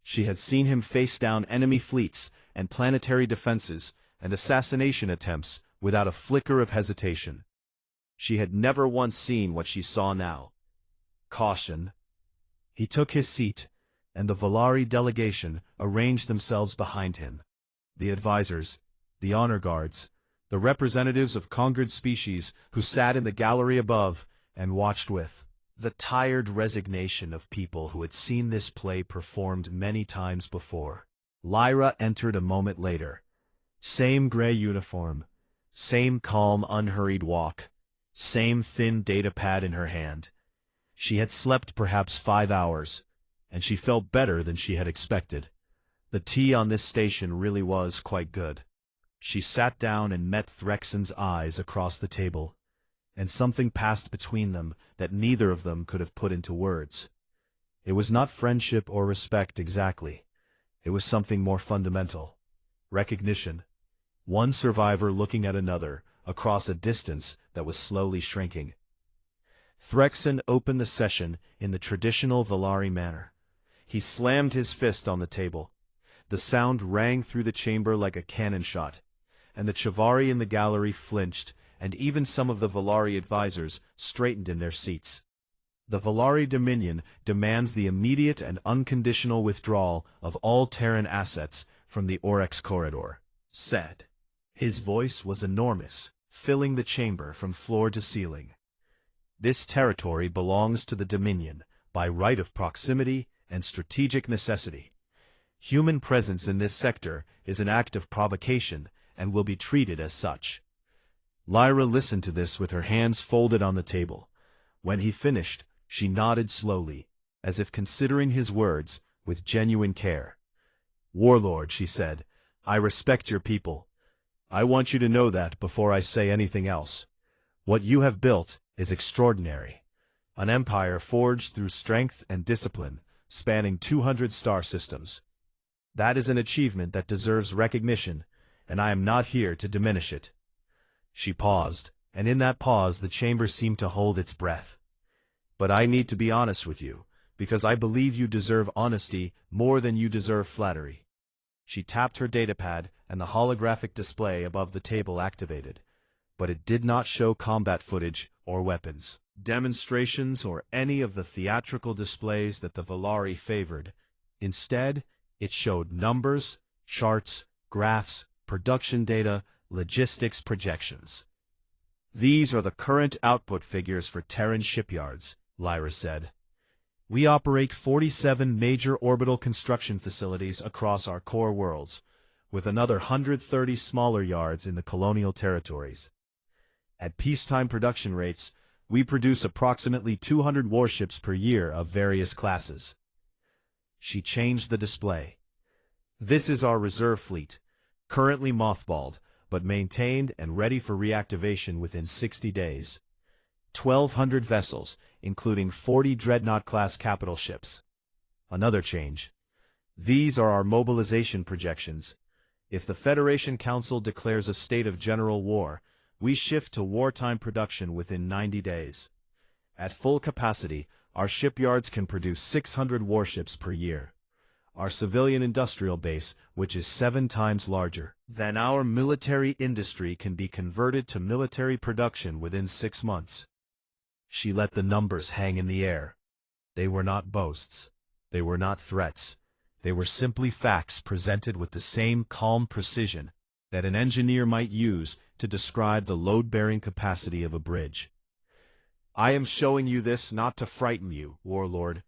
She had seen him face down enemy fleets and planetary defenses and assassination attempts without a flicker of hesitation. She had never once seen what she saw now. Caution. He took his seat, and the Volari delegation arranged themselves behind him. The advisors, the honor guards, the representatives of conquered species who sat in the gallery above and watched with the tired resignation of people who had seen this play performed many times before. Lyra entered a moment later. Same gray uniform, same calm, unhurried walk, same thin data pad in her hand. She had slept perhaps 5 hours, and she felt better than she had expected. The tea on this station really was quite good. She sat down and met Threxen's eyes across the table, and something passed between them that neither of them could have put into words. It was not friendship or respect exactly. It was something more fundamental. Recognition. One survivor looking at another across a distance that was slowly shrinking. Threxen opened the session in the traditional Volari manner. He slammed his fist on the table. The sound rang through the chamber like a cannon shot, and the Chivari in the gallery flinched, and even some of the Valari advisors straightened in their seats. The Valari Dominion demands the immediate and unconditional withdrawal of all Terran assets from the Oryx corridor, said. His voice was enormous, filling the chamber from floor to ceiling. This territory belongs to the Dominion, by right of proximity and strategic necessity. Human presence in this sector is an act of provocation and will be treated as such. Lyra listened to this with her hands folded on the table. When he finished, she nodded slowly, as if considering his words with genuine care. "Warlord," she said, "I respect your people. I want you to know that before I say anything else. What you have built is extraordinary. An empire forged through strength and discipline, spanning 200 star systems. That is an achievement that deserves recognition, and I am not here to diminish it." She paused, and in that pause the chamber seemed to hold its breath. "But I need to be honest with you, because I believe you deserve honesty more than you deserve flattery." She tapped her datapad, and the holographic display above the table activated. But it did not show combat footage or weapons, demonstrations, or any of the theatrical displays that the Valari favored. Instead, it showed numbers, charts, graphs, production data, logistics projections. "These are the current output figures for Terran shipyards," Lyra said. "We operate 47 major orbital construction facilities across our core worlds, with another 130 smaller yards in the colonial territories. At peacetime production rates, we produce approximately 200 warships per year of various classes." She changed the display. "This is our reserve fleet, currently mothballed, but maintained and ready for reactivation within 60 days. 1,200 vessels, including 40 Dreadnought-class capital ships." Another change. "These are our mobilization projections. If the Federation Council declares a state of general war, we shift to wartime production within 90 days. At full capacity, our shipyards can produce 600 warships per year. Our civilian industrial base, which is 7 times larger than our military industry, can be converted to military production within 6 months. She let the numbers hang in the air. They were not boasts. They were not threats. They were simply facts presented with the same calm precision that an engineer might use to describe the load-bearing capacity of a bridge. "I am showing you this not to frighten you, Warlord.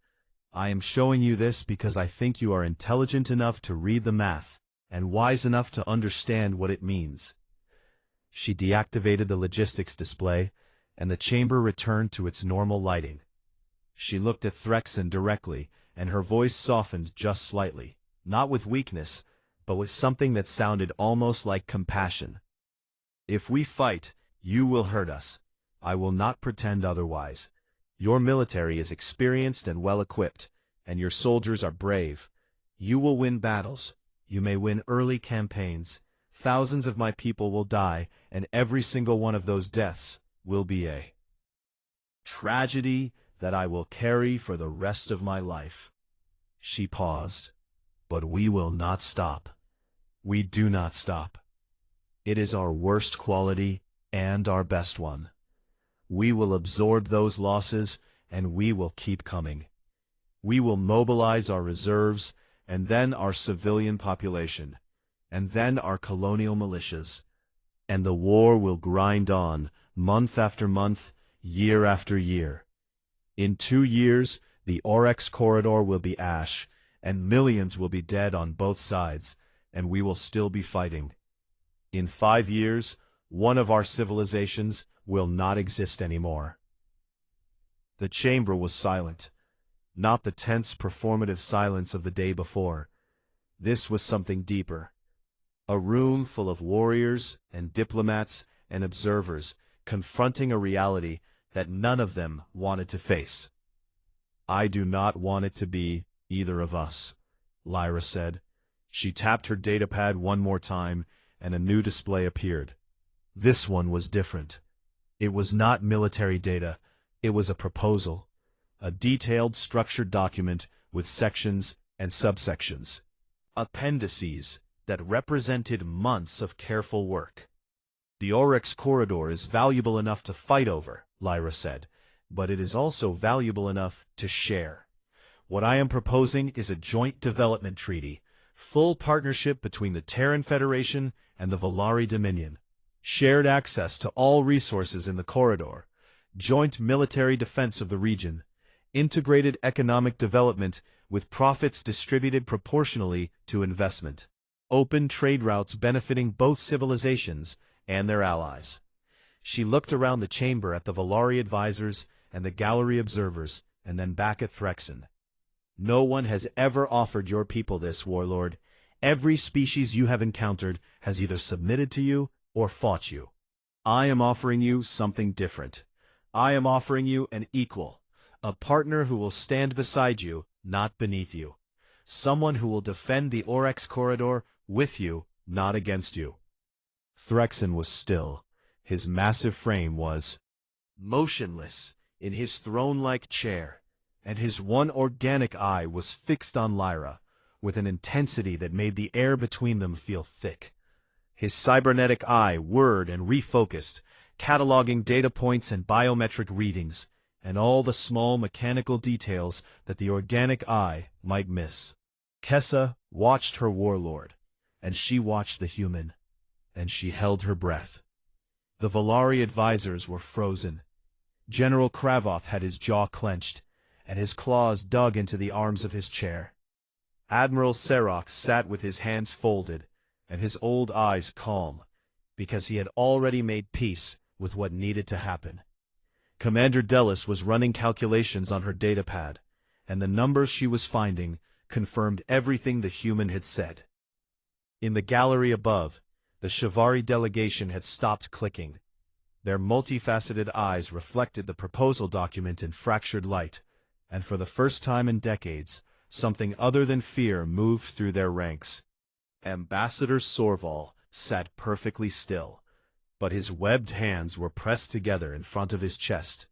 I am showing you this because I think you are intelligent enough to read the math, and wise enough to understand what it means." She deactivated the logistics display, and the chamber returned to its normal lighting. She looked at Threxen directly, and her voice softened just slightly, not with weakness, but with something that sounded almost like compassion. "If we fight, you will hurt us. I will not pretend otherwise. Your military is experienced and well-equipped, and your soldiers are brave. You will win battles. You may win early campaigns. Thousands of my people will die, and every single one of those deaths will be a tragedy that I will carry for the rest of my life." She paused. "But we will not stop. We do not stop. It is our worst quality and our best one. We will absorb those losses, and we will keep coming. We will mobilize our reserves, and then our civilian population, and then our colonial militias. And the war will grind on, month after month, year after year. In 2 years, the Oryx corridor will be ash, and millions will be dead on both sides, and we will still be fighting. In 5 years, one of our civilizations will not exist anymore." The chamber was silent. Not the tense performative silence of the day before. This was something deeper. A room full of warriors and diplomats and observers confronting a reality that none of them wanted to face. "I do not want it to be either of us," Lyra said. She tapped her datapad one more time, and a new display appeared. This one was different. It was not military data. It was a proposal. A detailed, structured document with sections and subsections. Appendices that represented months of careful work. "The Oryx corridor is valuable enough to fight over," Lyra said, "but it is also valuable enough to share. What I am proposing is a joint development treaty, full partnership between the Terran Federation and the Volari Dominion, shared access to all resources in the corridor, joint military defense of the region, integrated economic development with profits distributed proportionally to investment, open trade routes benefiting both civilizations and their allies." She looked around the chamber at the Volari advisors and the gallery observers, and then back at Threxen. "No one has ever offered your people this, Warlord. Every species you have encountered has either submitted to you or fought you. I am offering you something different. I am offering you an equal, a partner who will stand beside you, not beneath you. Someone who will defend the Oryx corridor with you, not against you." Threxen was still. His massive frame was motionless in his throne-like chair, and his one organic eye was fixed on Lyra, with an intensity that made the air between them feel thick. His cybernetic eye whirred and refocused, cataloging data points and biometric readings, and all the small mechanical details that the organic eye might miss. Kessa watched her warlord, and she watched the human, and she held her breath. The Volari advisors were frozen. General Kravoth had his jaw clenched, and his claws dug into the arms of his chair. Admiral Serok sat with his hands folded, and his old eyes calm, because he had already made peace with what needed to happen. Commander Delis was running calculations on her datapad, and the numbers she was finding confirmed everything the human had said. In the gallery above, the Shivari delegation had stopped clicking. Their multifaceted eyes reflected the proposal document in fractured light, and for the first time in decades, something other than fear moved through their ranks. Ambassador Sorval sat perfectly still, but his webbed hands were pressed together in front of his chest,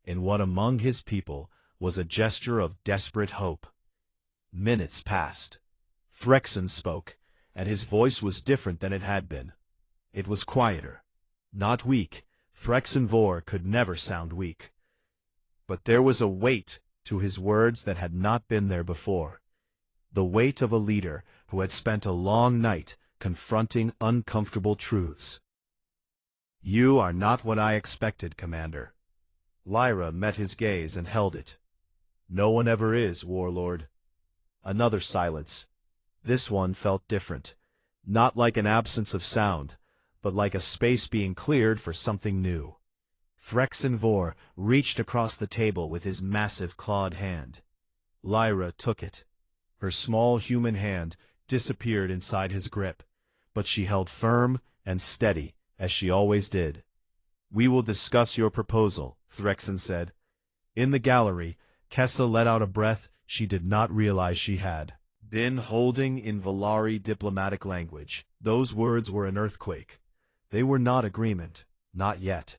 in what among his people was a gesture of desperate hope. Minutes passed. Threxen spoke, and his voice was different than it had been. It was quieter, not weak. Threxen Vor could never sound weak. But there was a weight to his words that had not been there before. The weight of a leader who had spent a long night confronting uncomfortable truths. "You are not what I expected, Commander." Lyra met his gaze and held it. "No one ever is, Warlord." Another silence. This one felt different, not like an absence of sound, but like a space being cleared for something new. Threxen Vor reached across the table with his massive clawed hand. Lyra took it. Her small human hand disappeared inside his grip, but she held firm and steady, as she always did. "We will discuss your proposal," Threxen said. In the gallery, Kessa let out a breath she did not realize she had been holding in Volari diplomatic language. Those words were an earthquake. They were not agreement, not yet,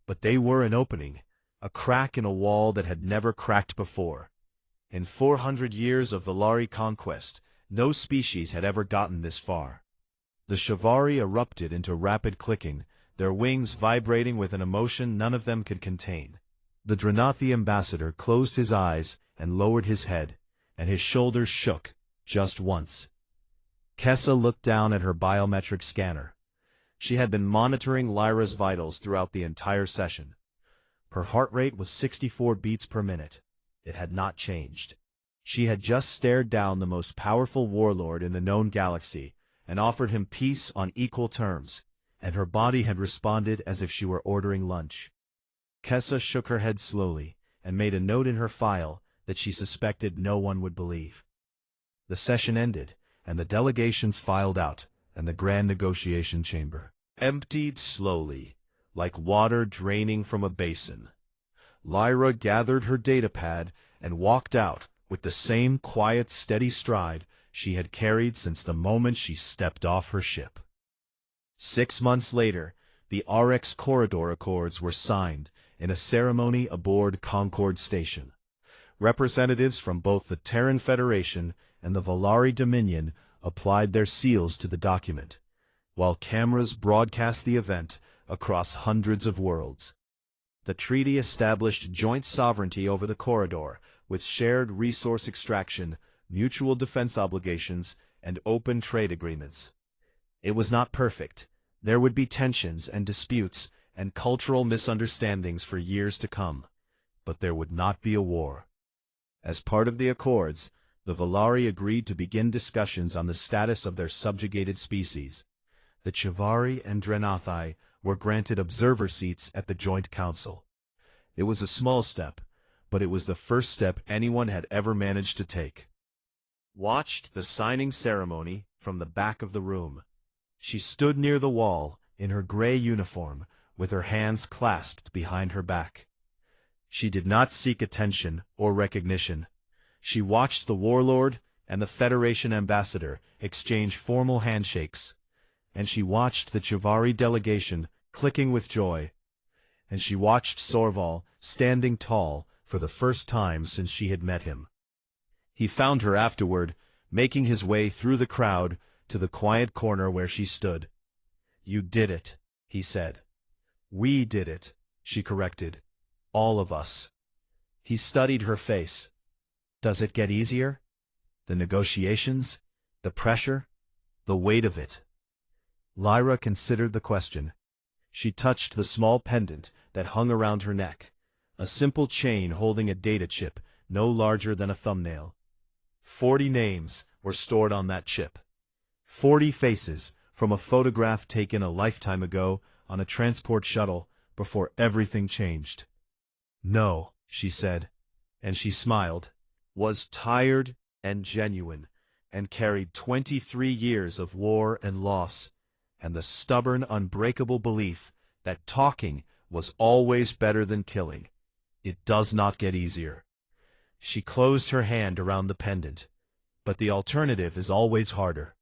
but they were an opening, a crack in a wall that had never cracked before. In 400 years of Volari conquest, no species had ever gotten this far. The Shivari erupted into rapid clicking, their wings vibrating with an emotion none of them could contain. The Dranathi ambassador closed his eyes and lowered his head, and his shoulders shook, just once. Kessa looked down at her biometric scanner. She had been monitoring Lyra's vitals throughout the entire session. Her heart rate was 64 beats per minute. It had not changed. She had just stared down the most powerful warlord in the known galaxy and offered him peace on equal terms, and her body had responded as if she were ordering lunch. Kessa shook her head slowly and made a note in her file that she suspected no one would believe. The session ended, and the delegations filed out, and the grand negotiation chamber emptied slowly, like water draining from a basin. Lyra gathered her datapad and walked out with the same quiet, steady stride she had carried since the moment she stepped off her ship. 6 months later, the RX Corridor Accords were signed in a ceremony aboard Concord Station. Representatives from both the Terran Federation and the Volari Dominion applied their seals to the document, while cameras broadcast the event across hundreds of worlds. The treaty established joint sovereignty over the corridor, with shared resource extraction, mutual defense obligations, and open trade agreements. It was not perfect. There would be tensions and disputes and cultural misunderstandings for years to come, but there would not be a war. As part of the accords, the Valari agreed to begin discussions on the status of their subjugated species. The Chivari and Drenathai were granted observer seats at the Joint Council. It was a small step, but it was the first step anyone had ever managed to take. Watched the signing ceremony from the back of the room. She stood near the wall, in her gray uniform, with her hands clasped behind her back. She did not seek attention or recognition. She watched the warlord and the Federation ambassador exchange formal handshakes, and she watched the Chivari delegation clicking with joy, and she watched Sorval standing tall for the first time since she had met him. He found her afterward, making his way through the crowd to the quiet corner where she stood. "You did it," he said. "We did it," she corrected. "All of us." He studied her face. "Does it get easier? The negotiations? The pressure? The weight of it?" Lyra considered the question. She touched the small pendant that hung around her neck, a simple chain holding a data chip no larger than a thumbnail. 40 names were stored on that chip. 40 faces from a photograph taken a lifetime ago on a transport shuttle before everything changed. "No," she said, and she smiled, "was tired and genuine, and carried 23 years of war and loss, and the stubborn, unbreakable belief that talking was always better than killing. It does not get easier." She closed her hand around the pendant. "But the alternative is always harder."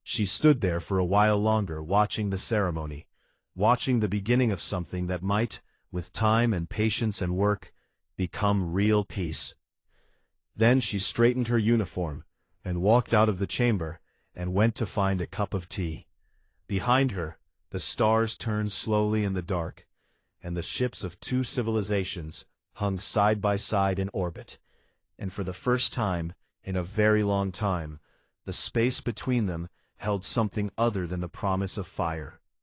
She stood there for a while longer, watching the ceremony, watching the beginning of something that might, with time and patience and work, become real peace. Then she straightened her uniform and walked out of the chamber and went to find a cup of tea. Behind her, the stars turned slowly in the dark, and the ships of two civilizations hung side by side in orbit, and for the first time, in a very long time, the space between them held something other than the promise of fire.